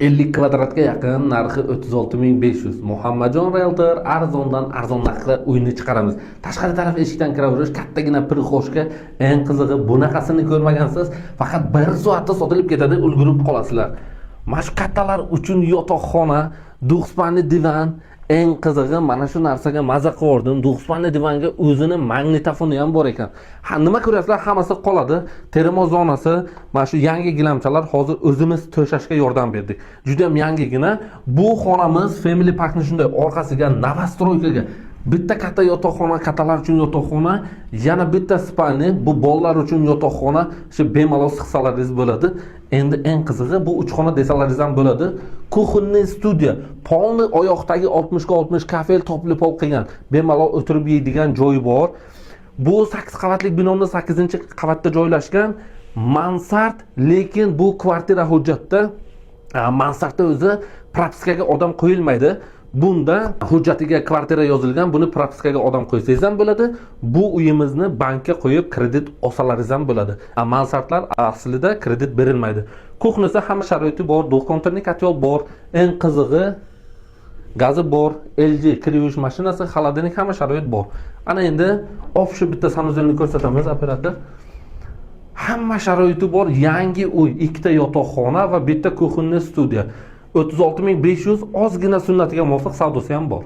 50 kvadratga yaqin, narxi 36.500. Muhammadjon Realtor arzondan arzon narxda uyni chiqaramiz. Tashqari taraf eshikdan kiraverish, kattagina prixoshka, eng qizig'i bunaqasini ko'rmagansiz. Faqat 1 soatda sotilib ketadi, ulgurib qolasizlar. Mana shu kattalar uchun yotoqxona, duxspanli divan, eng qizig'i mana shu narsaga maza qildim. Duxspanli divanga o'zini magnitofoni ham bor ekan. Nima ko'rasizlar, hammasi qoladi. Termos zonasi, mana shu yangi gilamchalar hozir o'zimiz to'shashga yordam berdik. Juda ham yangigina. Bu xonamiz Family Parkni shunday orqasiga novostroykaga bitta katta yotoqxona, kattalar uchun yotoqxona, yana bitta spalni, bu bolalar uchun yotoqxona, shu bemalol sig'salaringiz bo'ladi. Endi eng qizig'i bu 3 xona desalaringiz ham bo'ladi. Kuxonniy studiya, polni oyoqdagi 60 ga 60 kafel topli pol qilgan, bemalol o'tirib yeydigan joyi bor. Bu 8 qavatli binoning 8-qavatda joylashgan mansard, lekin bu kvartira hujjatda mansardda o'zi propiskaga odam qo'yilmaydi. Bunda hujjatiga kvartira yozilgan, buni propiskaga odam qo'ysangiz ham bo'ladi. Bu uyimizni bankka qo'yib kredit olsalaringiz ham bo'ladi. Mansardlar aslida kredit berilmaydi. Kuxnasi hamma sharoiti bor, do'kontarni katyol bor, eng qizig'i gazi bor, LG kir yuvish mashinasi, xolodilnik, hamma sharoit bor. Ana endi shu bitta sanuzelni ko'rsatamiz operator. Hamma sharoiti bor, yangi uy, 2 ta yotoqxona va bitta kuxonniy studiya. 36.500, ozgina sunnatiga muvofiq savdosi ham bor.